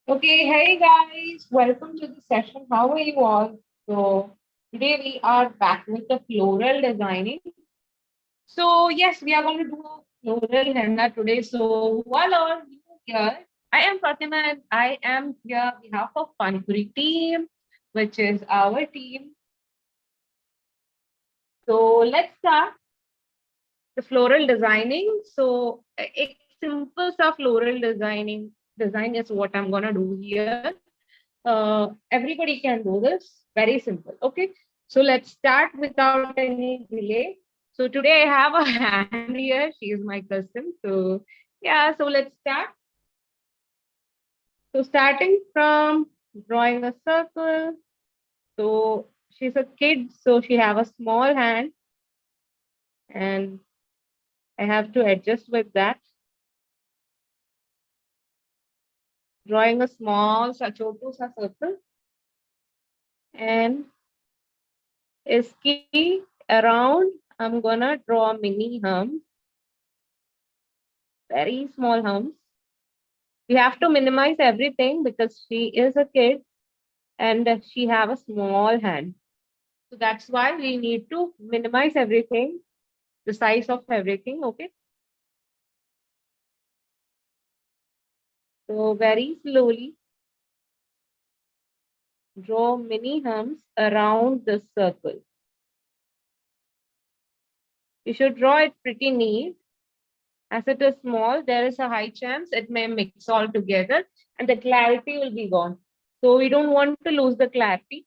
Okay, hey guys, welcome to the session. How are you all? So, today we are back with the floral designing. So, yes, we are going to do a floral henna today. So, who are all you here? I am Fatima and I am here on behalf of Pankhuri team, which is our team. So, let's start the floral designing. So, a simple stuff floral design is what I'm going to do here. Everybody can do this. Very simple. Okay. So let's start without any delay. So today I have a hand here. She is my cousin. So yeah, so let's start. So starting from drawing a circle. So she's a kid, so she have a small hand and I have to adjust with that. Drawing a small sachotu sa circle and iski around I'm gonna draw mini humps, very small humps. We have to minimize everything because she is a kid and she have a small hand. So that's why we need to minimize everything, the size of everything. Okay. So very slowly draw mini humps around the circle. You should draw it pretty neat. As it is small, there is a high chance it may mix all together and the clarity will be gone. So we don't want to lose the clarity.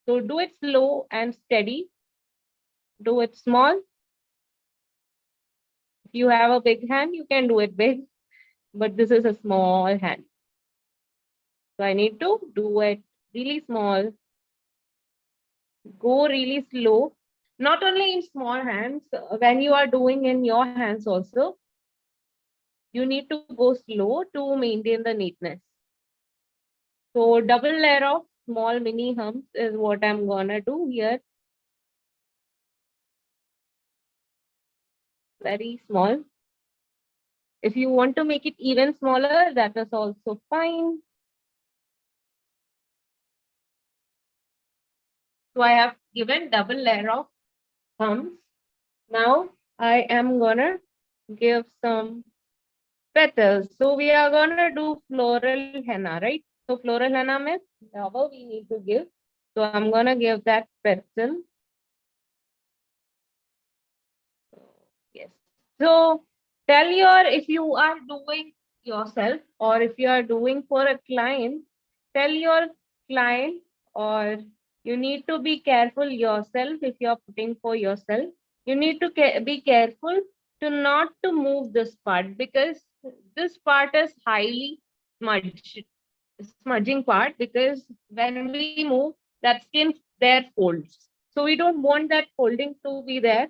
So do it slow and steady. Do it small. If you have a big hand, you can do it big, but this is a small hand. So I need to do it really small, go really slow. Not only in small hands, when you are doing in your hands also, you need to go slow to maintain the neatness. So double layer of small mini humps is what I'm gonna do here. Very small. If you want to make it even smaller, that is also fine. So I have given double layer of humps. Now I am gonna give some petals. So we are gonna do floral henna, right? So floral henna means flower we need to give. So I'm gonna give that petal. Yes. So tell your if you are doing yourself or if you are doing for a client, tell your client or you need to be careful yourself if you are putting for yourself. You need to be careful to not to move this part because this part is highly smudged, smudging part because when we move that skin there folds. So we don't want that folding to be there.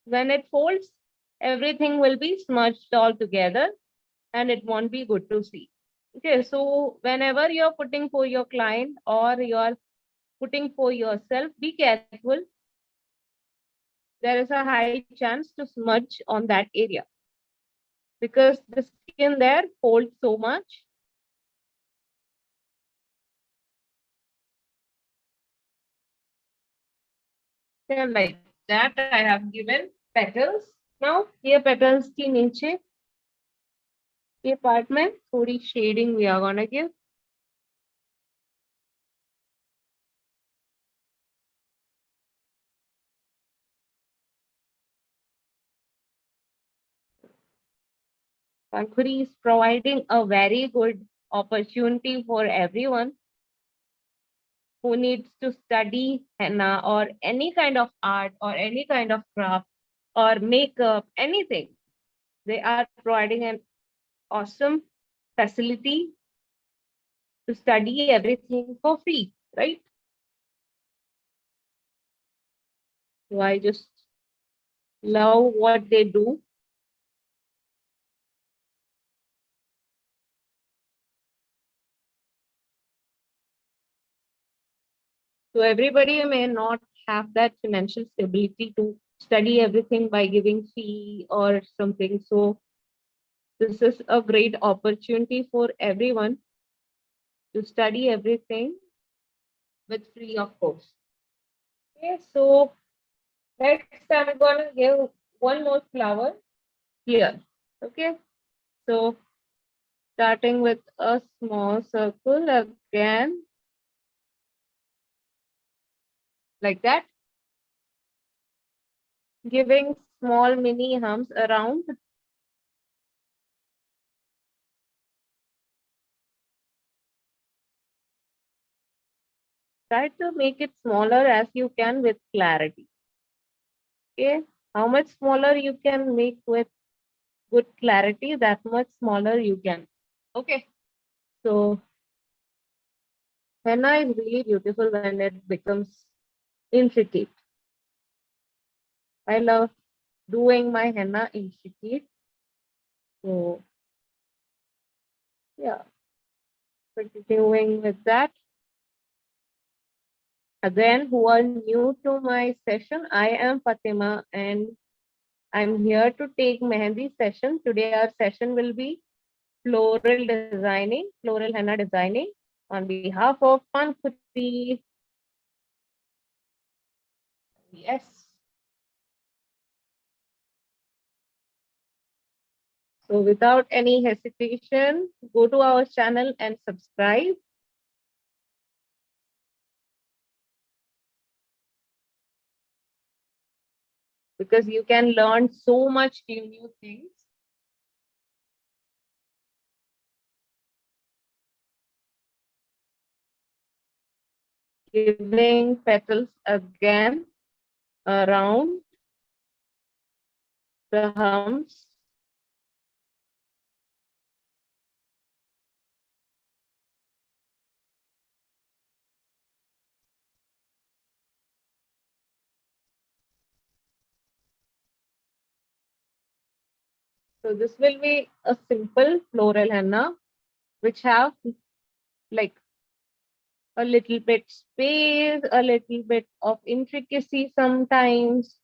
When it folds, everything will be smudged all together and it won't be good to see. Okay, so whenever you're putting for your client or you're putting for yourself, be careful. There is a high chance to smudge on that area because the skin there folds so much. Then like that, I have given petals. Now, here petals के नीचे ये part में थोड़ी shading we are gonna give. Pankhuri is providing a very good opportunity for everyone who needs to study henna or any kind of art or any kind of craft or makeup, anything. They are providing an awesome facility to study everything for free, right? So I just love what they do. So everybody may not have that financial stability to study everything by giving fee or something. So this is a great opportunity for everyone. to study everything with free of cost. Okay, so next I'm gonna give one more flower here. Okay, so starting with a small circle again, like that, giving small mini humps around. Try to make it smaller as you can with clarity. Okay, how much smaller you can make with good clarity, that much smaller you can. Okay, so henna is really beautiful when it becomes intricate. I love doing my henna intricate. So yeah, continuing with that. Again, who are new to my session, I am Fatima and I'm here to take Mehendi session. Today our session will be floral designing, floral henna designing on behalf of Pankhuri. Yes. So without any hesitation, go to our channel and subscribe. Because you can learn so much new things. Giving petals again around the humps. So this will be a simple floral henna, which have like a little bit space, a little bit of intricacy sometimes.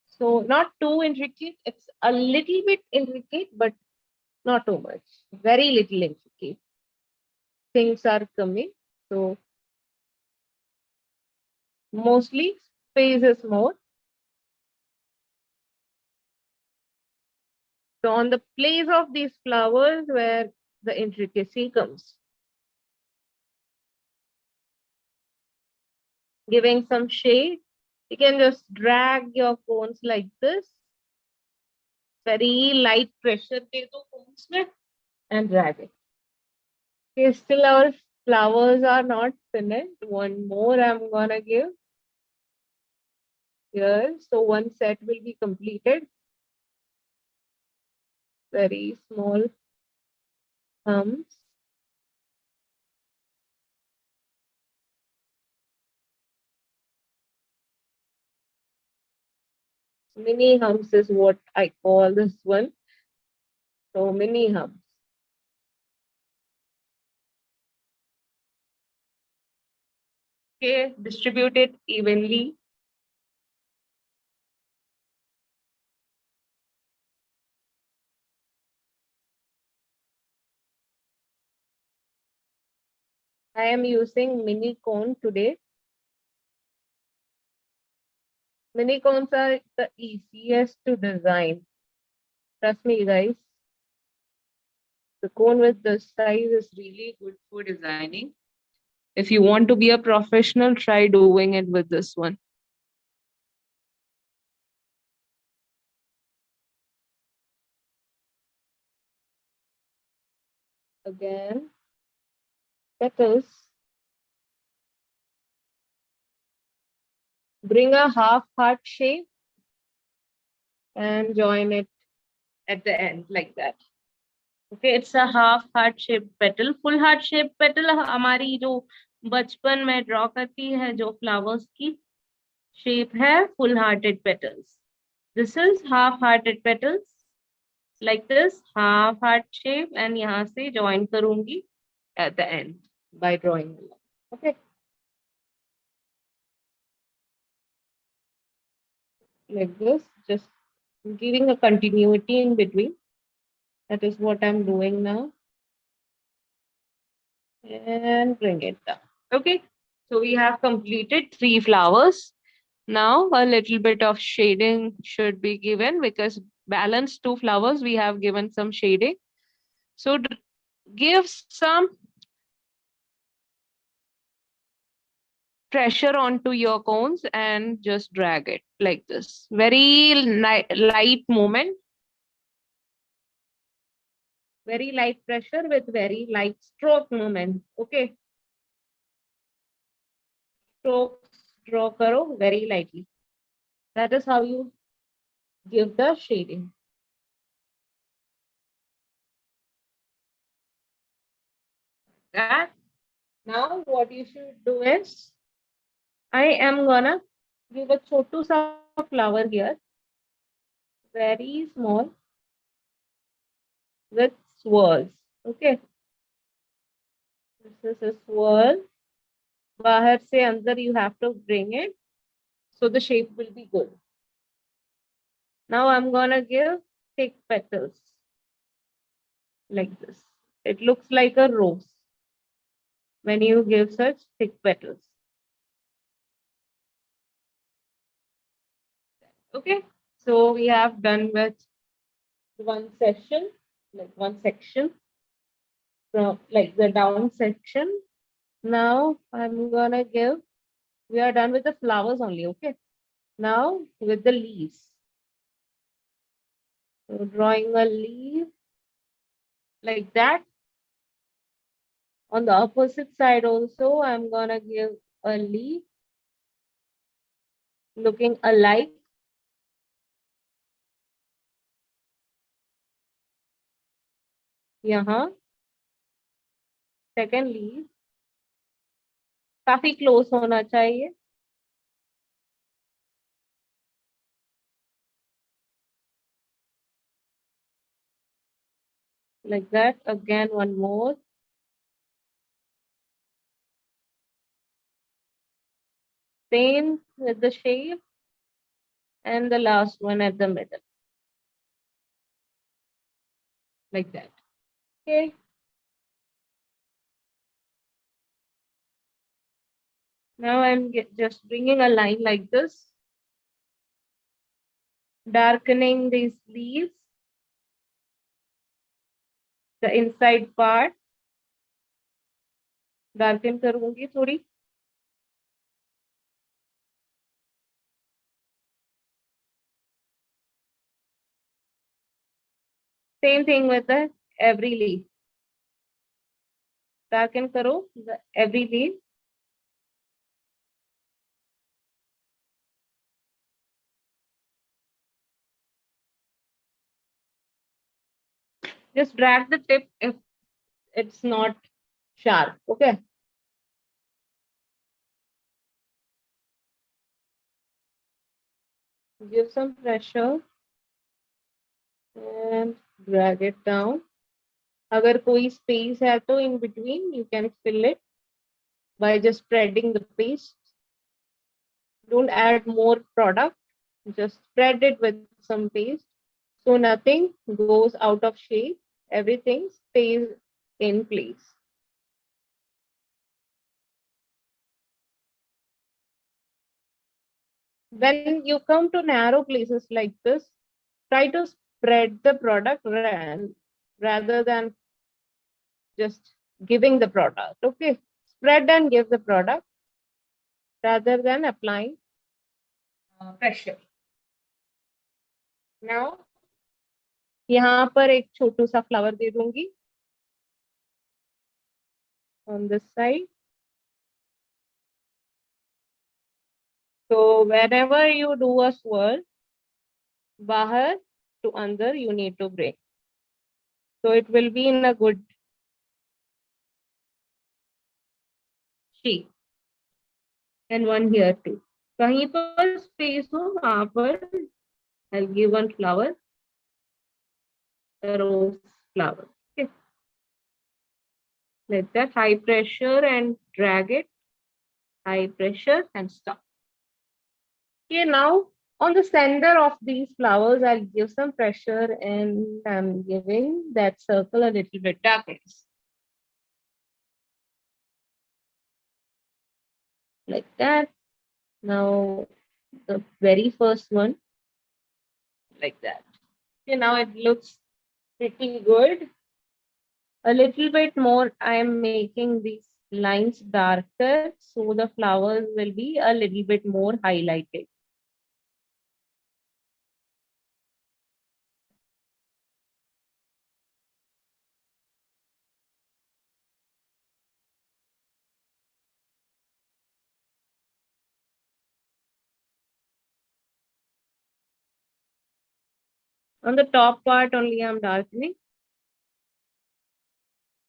So not too intricate, it's a little bit intricate, but not too much. Very little intricate. Things are coming. So mostly space is more. So on the place of these flowers where the intricacy comes. Giving some shade. You can just drag your cones like this. Very light pressure de do cones mein and drag it. Okay, still our flowers are not finished. One more I'm gonna give here. So one set will be completed. Very small humps. Mini humps is what I call this one. So mini humps. Okay, distribute it evenly. I am using mini cone today. Mini cones are the easiest to design. Trust me, guys. The cone with this size is really good for designing. If you want to be a professional, try doing it with this one. Again, petals. Bring a half heart shape and join it at the end like that. Okay, it's a half heart shaped petal. Full heart shaped petal हमारी जो बचपन में draw करती है जो flowers की shape है full hearted petals. This is half hearted petals like this half heart shape and यहाँ से join करूंगी at the end by drawing a line. Okay, like this, just giving a continuity in between. That is what I'm doing now. and bring it down. Okay, so we have completed 3 flowers. Now a little bit of shading should be given because balanced 2 flowers we have given some shading. So give some pressure onto your cones and just drag it like this. Very light movement, very light pressure with very light stroke movement. Okay, strokes draw karo very lightly. That is how you give the shading. That now what you should do is I am gonna give a chotu sa flower here, very small with swirls. Okay, this is a swirl. Bahar se andar you have to bring it so the shape will be good. Now I'm gonna give thick petals like this. It looks like a rose when you give such thick petals. Okay, so we have done with one session, like one section from like the down section. Now I'm gonna give, we are done with the flowers only, okay? Now with the leaves. So drawing a leaf like that. On the opposite side also, I'm gonna give a leaf looking alike. यहाँ second leaf काफी close होना चाहिए. Like that. Again, one more. Same with the shape. And the last one at the middle. Like that. Okay. Now I'm just bringing a line like this. Darkening these leaves. The inside part. Darken करूंगी थोड़ी. Same thing with the every leaf. Darken करो the every leaf. Just drag the tip if it's not sharp. Okay. Give some pressure and drag it down. अगर कोई space है तो in between you can fill it by just spreading the paste. Don't add more product. Just spread it with some paste. So nothing goes out of shape. Everything stays in place. When you come to narrow places like this, try to spread the product rather than just giving the product. Okay, spread and give the product rather than applying pressure. Now, यहाँ पर एक छोटू सा flower they दूंगी on this side. So whenever you do a swirl, बाहर to अंदर you need to bring. So it will be in a good shape. And one here too. कहीं पर space हो वहाँ पर I'll give one flower, a rose flower. Okay. Let that high pressure and drag it. High pressure and stop. Okay, now on the center of these flowers, I'll give some pressure and I'm giving that circle a little bit darkness. like that. Now the very first one, like that. Okay, now it looks pretty good. A little bit more, I am making these lines darker so the flowers will be a little bit more highlighted. On the top part only I'm darkening,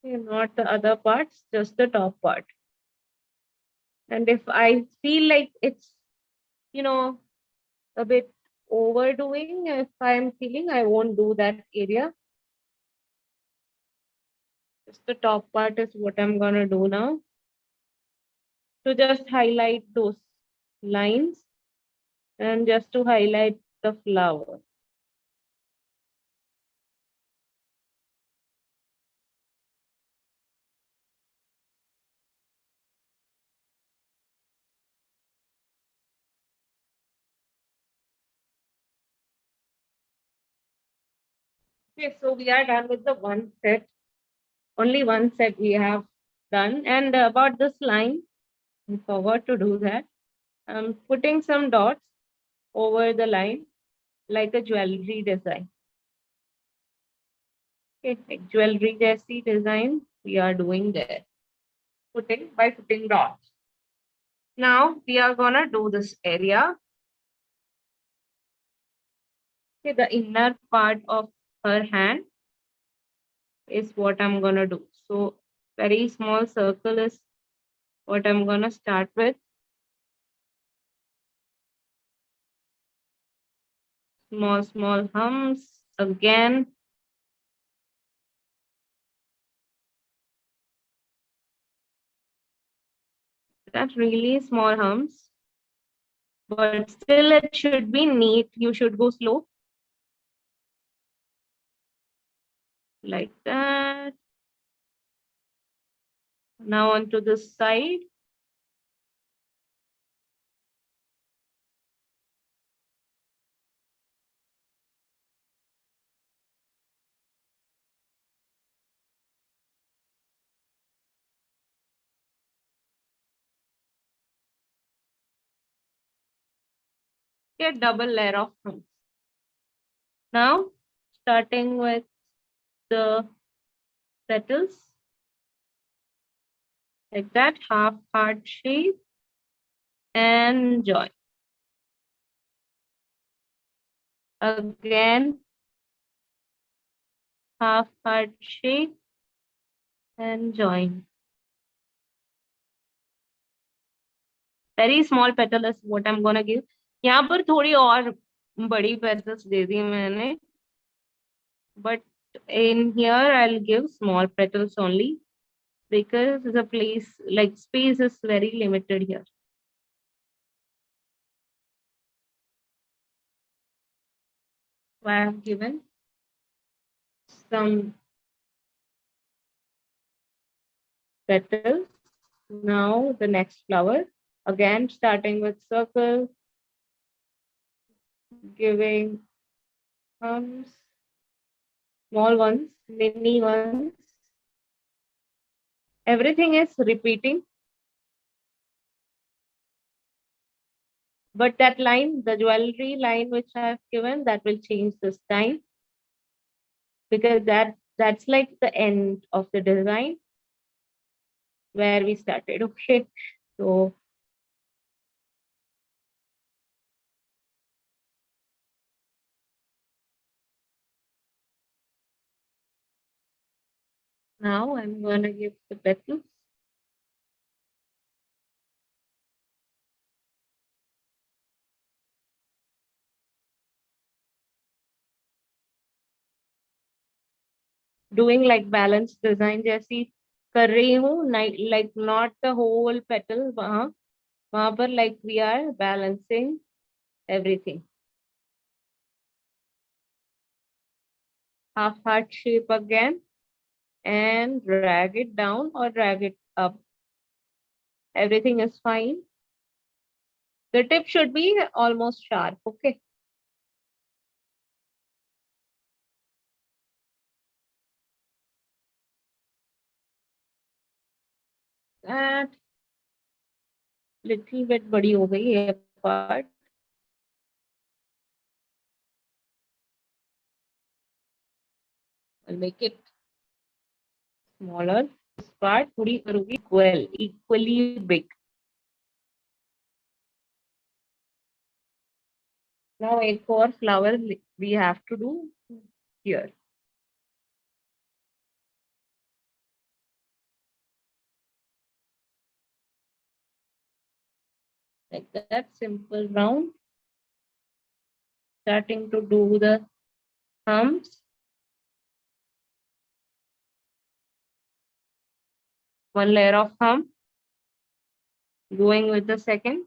okay, not the other parts, just the top part. And if I feel like it's, you know, a bit overdoing, if I'm feeling I won't do that area. Just the top part is what I'm gonna do now. To just highlight those lines and just to highlight the flower. Okay, so we are done with the one set. Only one set we have done. And about this line, I forgot to do that. I'm putting some dots over the line like a jewelry design. Okay, like jewelry jaisi design we are doing there. Putting dots. Now we are gonna do this area. Okay, the inner part of her hand is what I'm gonna do. So very small circle is what I'm gonna start with. Small humps again. That really small humps, but still it should be neat. You should go slow like that. Now onto this side. Get double layer of humps. Now starting with the petals like that, half heart shape and join. Again, half heart shape and join. Very small petal is what I'm gonna give. यहाँ पर थोड़ी और बड़ी petals दे दी मैंने, but in here I'll give small petals only because the place like space is very limited here. So I have given some petals. Now the next flower. Again, starting with circle, giving small ones, mini ones. Everything is repeating. But that line, the jewelry line which I have given, that will change this time because that's like the end of the design where we started. Okay. So now I'm gonna give the petals. Doing like balanced design जैसी कर रही हूँ, like not the whole petal वहां पर like we are balancing everything. Half heart shape again and drag it down or drag it up. Everything is fine. The tip should be almost sharp. Okay. That little bit बड़ी हो गई ये part. I'll make it smaller. This part थोड़ी करूँगी equally big. Now एक और flower we have to do here. Like that, simple round. Starting to do the thumbs. One layer of thumb. Going with the second.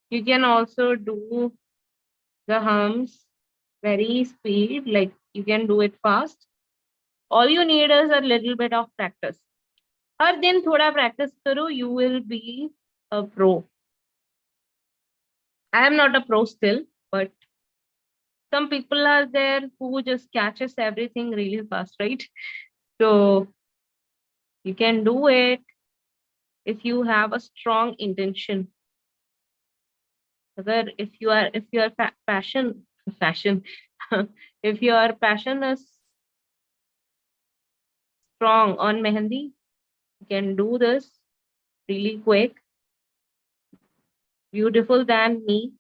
You can also do the hums very speed, like you can do it fast. All you need is a little bit of practice. हर दिन थोड़ा practice करो, you will be a pro. I am not a pro still, but some people are there who just catches everything really fast, right? So you can do it if you have a strong intention. If your passion if your passion is strong on Mehendi, you can do this really quick, beautiful than me.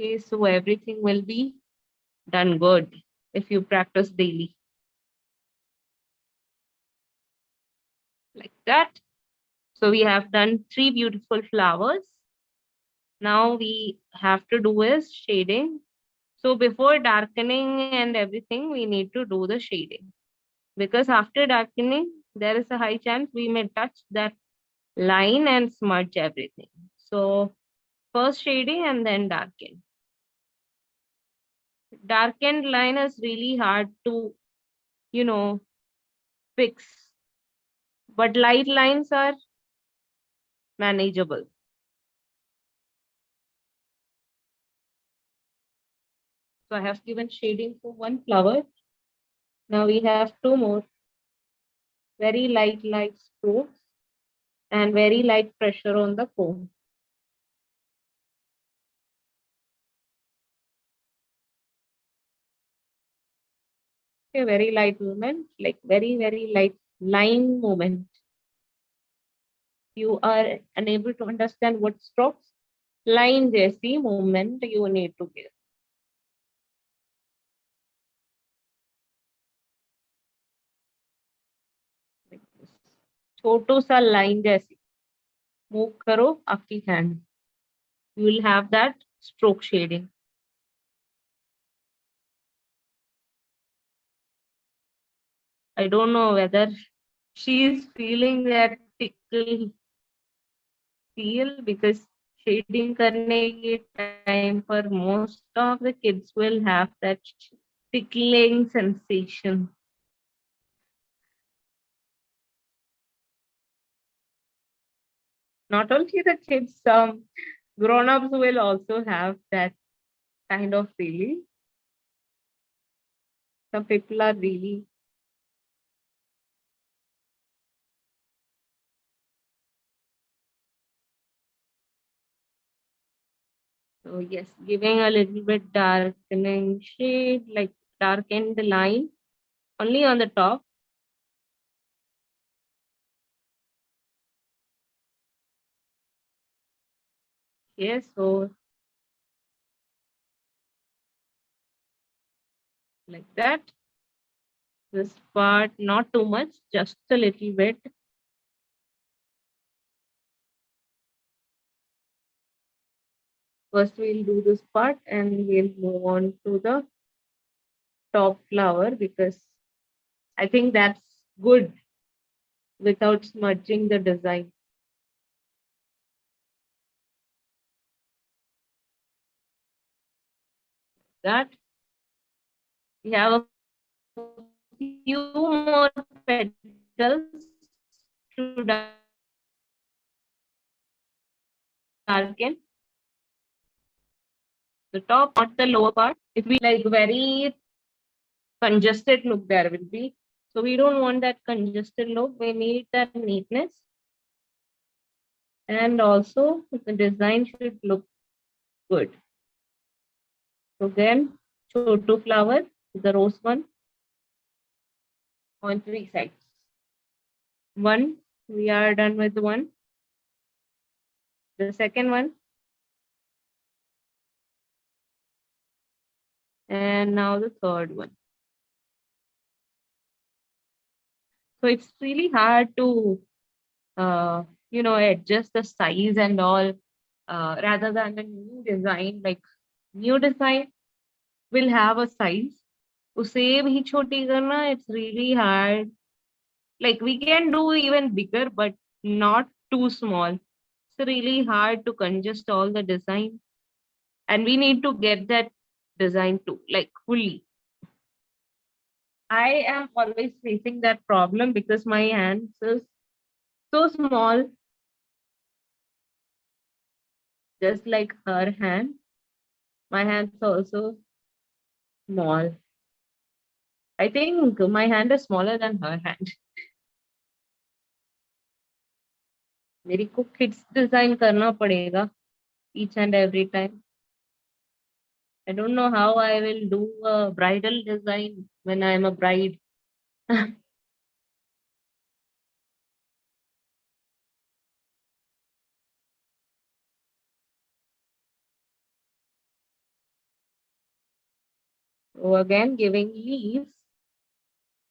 Okay, so everything will be done good if you practice daily. Like that. So we have done 3 beautiful flowers. Now we have to do is shading. So before darkening and everything, we need to do the shading. Because after darkening, there is a high chance we may touch that line and smudge everything. So first shading and then darken. Darkened line is really hard to, you know, fix. But light lines are manageable. So I have given shading for one flower. Now we have two more. Very light strokes and very light pressure on the comb. A very light movement, like very light line movement. You are unable to understand what strokes. Line जैसी movement you need to give. Like this. छोटो सा line जैसी. Move करो आपकी hand. You will have that stroke shading. I don't know whether she is feeling that tickle feel because shading करने के time पर most of the kids will have that tickling sensation. Not only the kids, some grown-ups will also have that kind of feeling. Some people are really so yes, giving a little bit darkening shade, like darken the line only on the top. Yes, so like that. This part, not too much, just a little bit. First, we'll do this part and we'll move on to the top flower because I think that's good without smudging the design. That we have a few more petals to darken the top, not the lower part. If we like very congested look, there will be. So we don't want that congested look. We need that neatness. And also the design should look good. So then Chotu flower, the rose one on three sides. One, we are done with one. The second one. And now the third one. So it's really hard to, adjust the size and all rather than the new design. Like new design will have a size. उसे भी छोटी करना, it's really hard. Like we can do even bigger, but not too small. It's really hard to congest all the design. And we need to get that design too, like fully. I am always facing that problem because my hands is so small, just like her hand. My hands are also small. I think my hand is smaller than her hand. मेरे को kids design करना पड़ेगा each and every time. I don't know how I will do a bridal design when I am a bride. So again, giving leaves.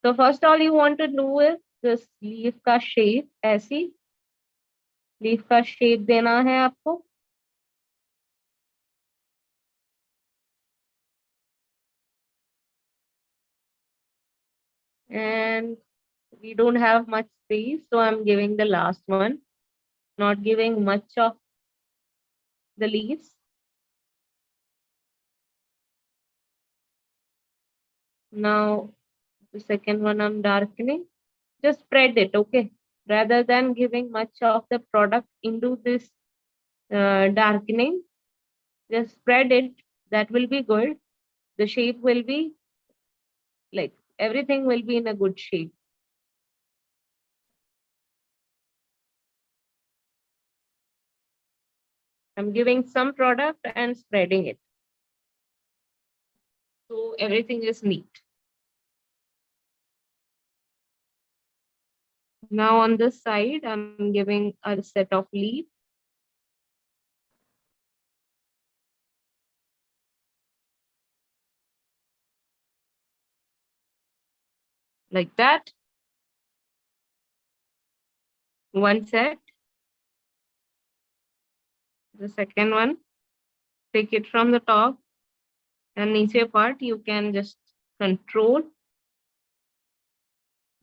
So first all you want to do is this leaf का shape ऐसी leaf का shape देना है आपको. And we don't have much space, so I'm giving the last one, not giving much of the leaves. Now the second one I'm darkening. Just spread it, okay? Rather than giving much of the product into this darkening, just spread it. That will be good. The shape will be like everything will be in a good shape. I'm giving some product and spreading it. So everything is neat. Now on this side, I'm giving a set of leaves. Like that. One set. The second one, take it from the top and niche part you can just control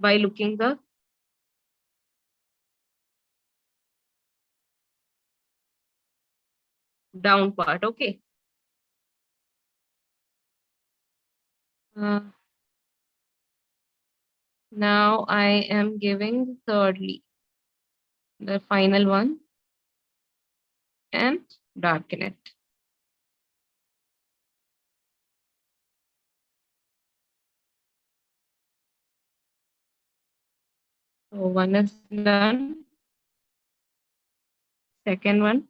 by looking the down part, okay? Uh, now I am giving the third leaf, the final one, and darken it. So one is done. Second one.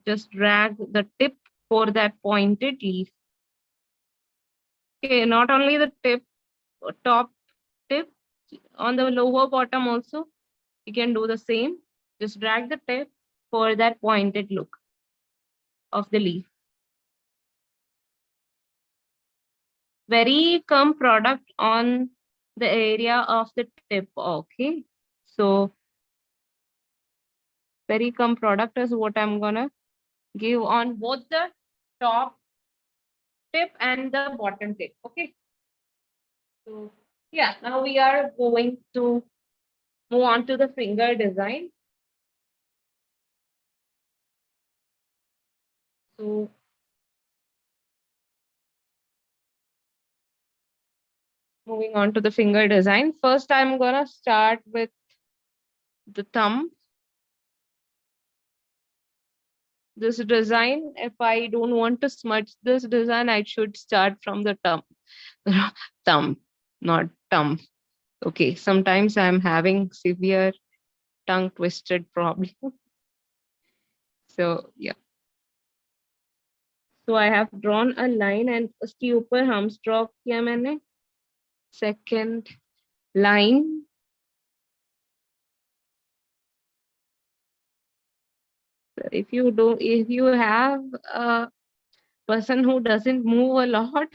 Just drag the tip for that pointed leaf. Okay, not only the tip, top tip, on the lower bottom also, you can do the same. Just drag the tip for that pointed look of the leaf. Very come product on the area of the tip, okay? So very come product is what I'm gonna give on both the top tip and the bottom tip, okay? So yeah, now we are going to move on to the finger design. So Moving on to the finger design. First, I'm gonna start with the thumb. This design, if I don't want to smudge this design, I should start from the thumb. Thumb, not thumb. Okay, sometimes I'm having severe tongue twisted problem. So yeah. So I have drawn a line and उसके ऊपर hums draw किया मैंने. Second line. If you have a person who doesn't move a lot,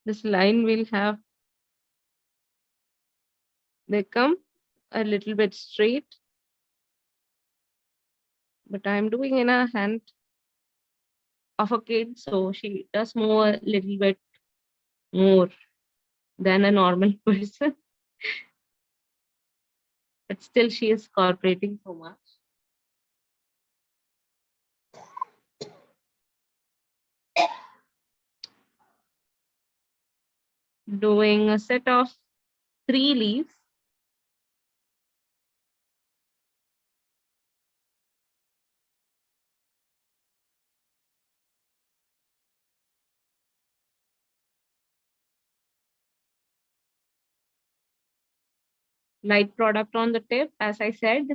this line will have become a little bit straight. But I'm doing in a hand of a kid, so she does move a little bit more than a normal person. But still, she is cooperating so much. Doing a set of 3 leaves. Light product on the tip, as I said.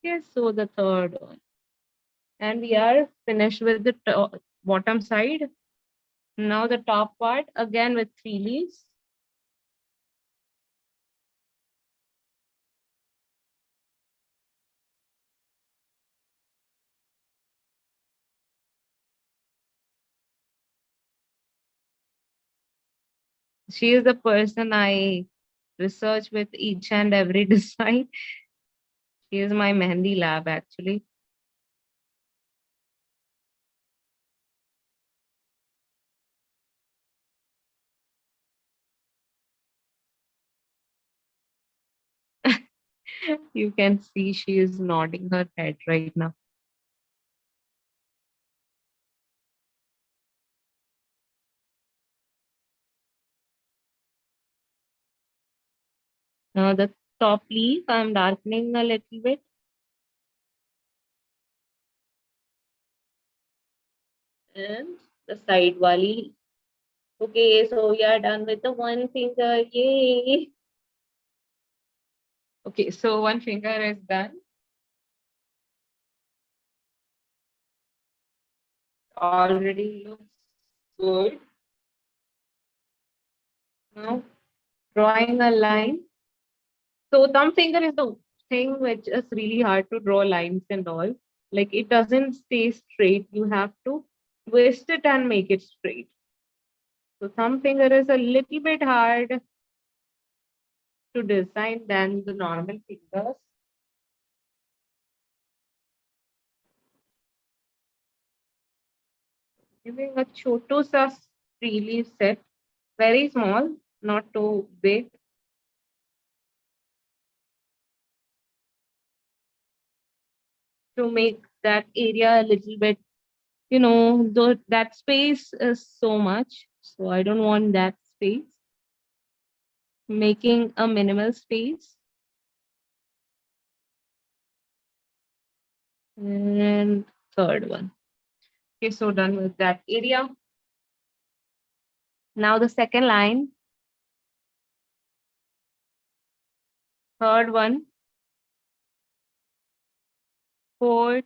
Yes, so the third one. And we are finished with the bottom side. Now the top part, again with 3 leaves. She is the person I research with each and every design. She is my Mehendi lab, actually. You can see she is nodding her head right now. Now the top leaf, I'm darkening a little bit. And the side wali. Okay, so we are done with the one finger. Yay! Okay, so one finger is done. Already looks good. Now drawing a line. So thumb finger is the thing which is really hard to draw lines and all. Like it doesn't stay straight. You have to twist it and make it straight. So thumb finger is a little bit hard to design than the normal fingers. Giving a chotu sa really set, very small, not too big. To make that area a little bit, though that space is so much. So I don't want that space. Making a minimal space. And third one. Okay, so done with that area. Now the second line. Third one. Fourth.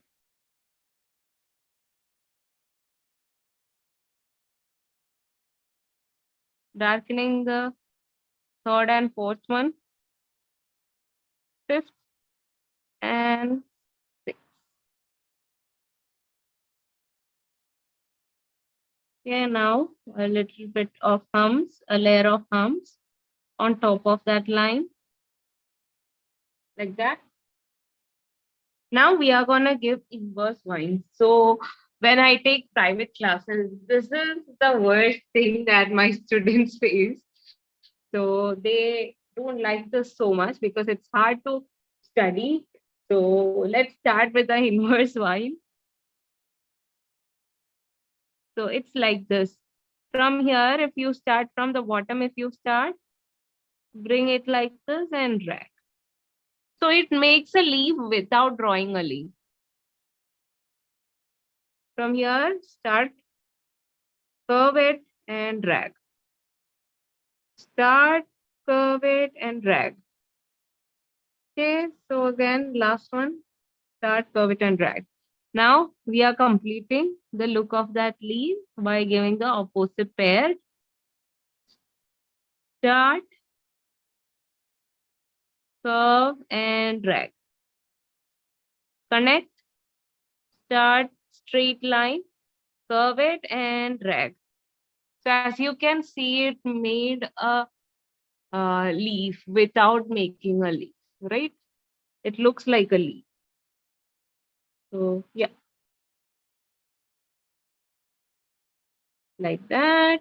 Darkening the third and fourth one. Fifth and sixth. Okay, now a little bit of hums, a layer of hums on top of that line. Like that. Now we are gonna give inverse wine. So when I take private classes, this is the worst thing that my students face. So they don't like this so much because it's hard to study. So let's start with the inverse wine. So it's like this. From here, if you start from the bottom, if you start, bring it like this and drag. So it makes a leaf without drawing a leaf. From here, start, curve it and drag. Start, curve it and drag. Okay, so again, last one, start, curve it and drag. Now we are completing the look of that leaf by giving the opposite pair. Start, curve and drag. Connect, start, straight line, curve it and drag. So as you can see, it made a leaf without making a leaf, right? It looks like a leaf. So yeah, like that.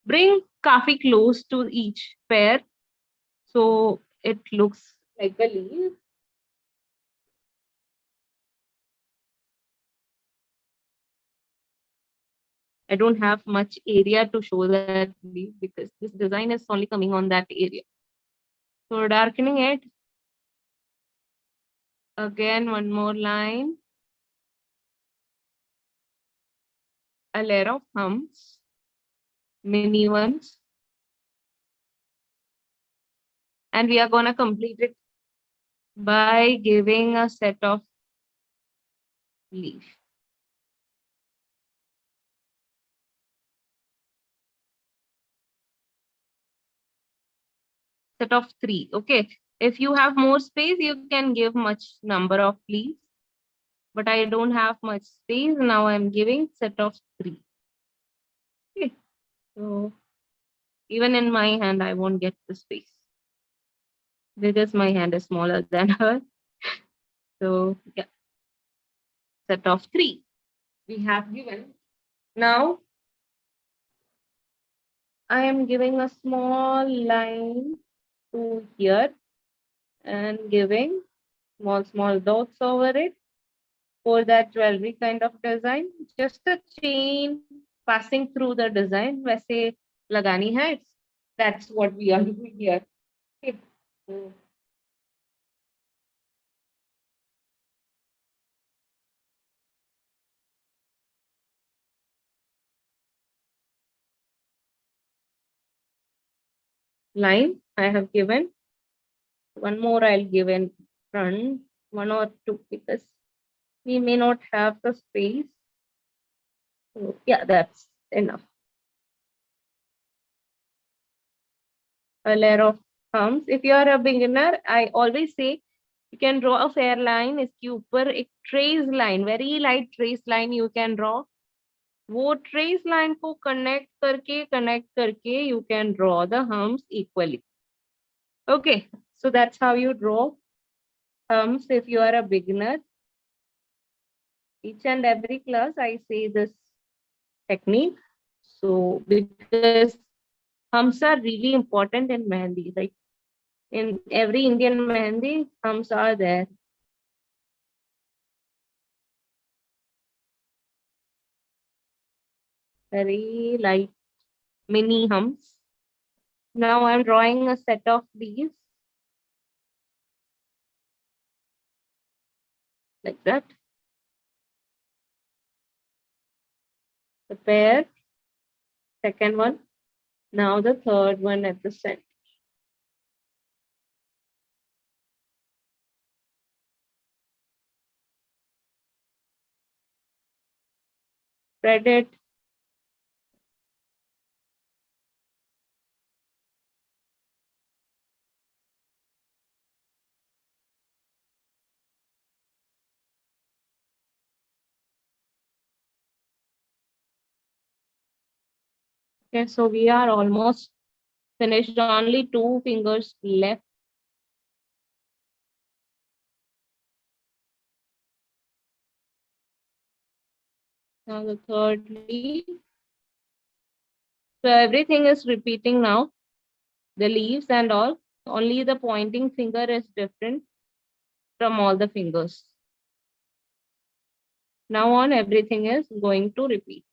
Bring kafi close to each pair so it looks like a leaf. I don't have much area to show that leaf because this design is only coming on that area. So darkening it. Again, one more line. A layer of humps, mini ones. And we are going to complete it by giving a set of leaf. Set of 3. Okay. If you have more space, you can give much number of leaves. But I don't have much space. Now I'm giving set of 3. Okay. So even in my hand, I won't get the space because my hand is smaller than her. So yeah, set of 3 we have given. Now I am giving a small line to here and giving small dots over it for that jewelry kind of design. Just a chain passing through the design. वैसे लगानी है. That's what we are doing here. Okay. So, line I have given. One more I'll give in front. 1 or 2 because we may not have the space. So yeah, that's enough. A layer of thumbs. If you are a beginner, I always say you can draw a fair line. इसके ऊपर एक trace line, very light trace line you can draw. वो trace line को connect करके you can draw the humps equally. Okay, so that's how you draw humps if you are a beginner. Each and every class I say this technique. So because humps are really important in Mehendi, like in every Indian Mehendi, humps are there. Very light mini humps. Now I'm drawing a set of these like that. The pair, second one. Now the third one at the center. Spread it. Okay, so we are almost finished. Only 2 fingers left. Now the third leaf. So everything is repeating now. The leaves and all. Only the pointing finger is different from all the fingers. Now on everything is going to repeat.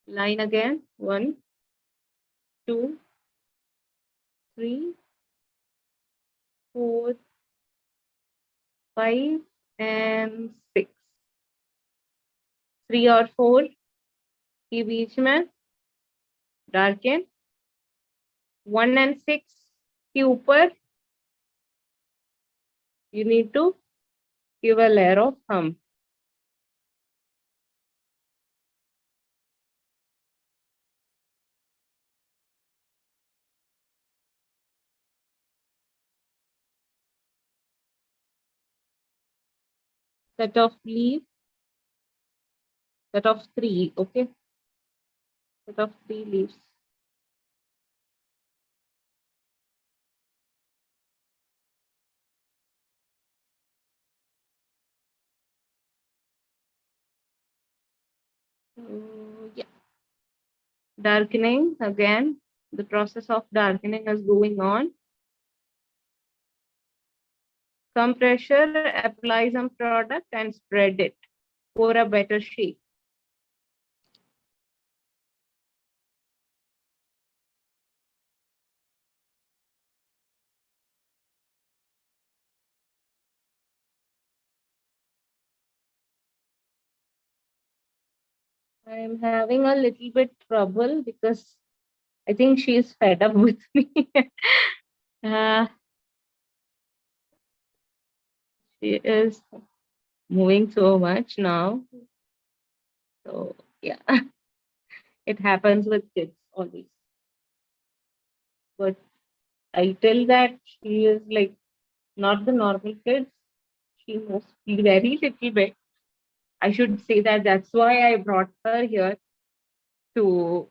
Line again. 1, 2, 3, 4, 5, and 6. 3 और 4 के बीच में darken. 1 and 6 के ऊपर you need to give a layer of hum. Set of leaves, set of 3, okay? Set of 3 leaves. Yeah. Darkening again. The process of darkening is going on. Some pressure, apply some product and spread it for a better shape. I'm having a little bit trouble because I think she's fed up with me. uh, she is moving so much now. So yeah, it happens with kids always. But I tell that she is like not the normal kids. She moves very little bit. I should say that that's why I brought her here to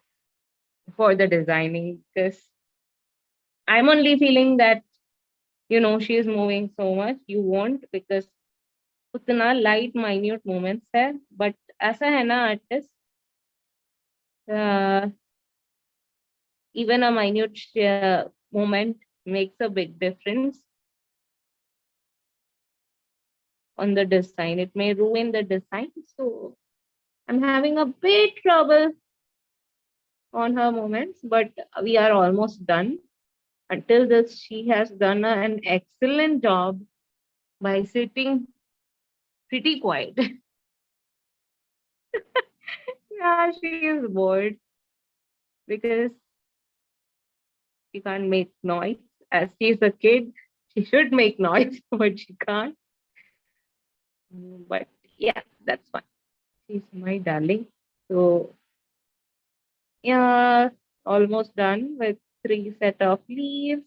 for the designing because I'm only feeling that she is moving so much. You won't because उतना light minute moments है. But ऐसा है ना artist, uh, even a minute moment makes a big difference on the design. It may ruin the design. So I'm having a bit trouble on her moments, but we are almost done. Until this, she has done an excellent job by sitting pretty quiet. Yeah, she is bored because she can't make noise. As she's a kid, she should make noise, but she can't. But yeah, that's fine. She's my darling. So yeah, almost done with 3 set of leaves.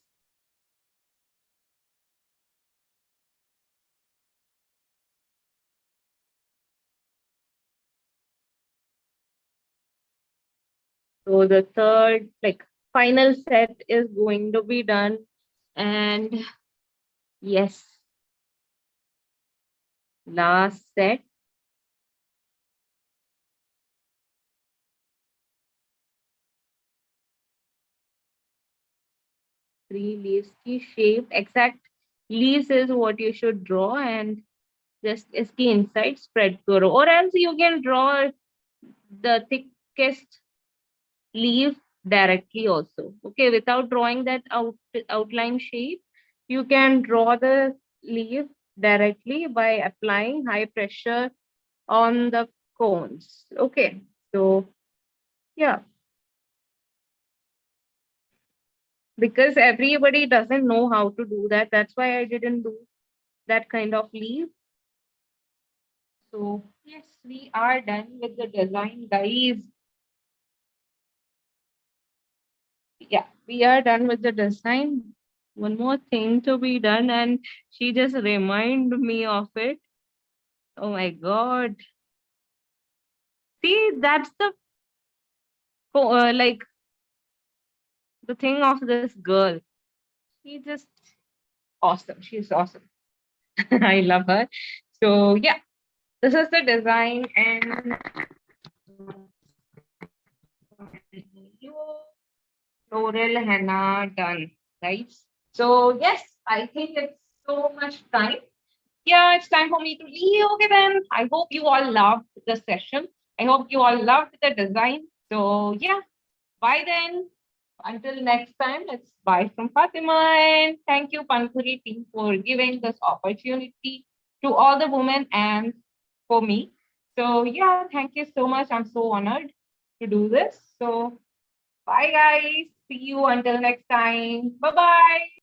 So the third, like final set is going to be done. And yes, last set. Three leaves की shape, exact leaves is what you should draw and just इसकी inside spread करो. Or else you can draw the thickest leaf directly also. Okay, without drawing that outline shape, you can draw the leaf directly by applying high pressure on the cones. Okay, so yeah, because everybody doesn't know how to do that. That's why I didn't do that kind of leaf. So yes, we are done with the design, guys. Yeah, we are done with the design. One more thing to be done, and she just remind me of it. Oh my god. See, that's the like the thing of this girl. She just awesome. She's awesome. I love her. So yeah, this is the design and floral henna done, right? So yes, I think it's so much time. Yeah, it's time for me to leave. Okay, then. I hope you all loved the session. I hope you all loved the design. So yeah, bye then. Until next time, it's bye from Fatima. And thank you, Pankhuri team, for giving this opportunity to all the women and for me. So yeah, thank you so much. I'm so honored to do this. So bye guys. See you until next time. Bye bye.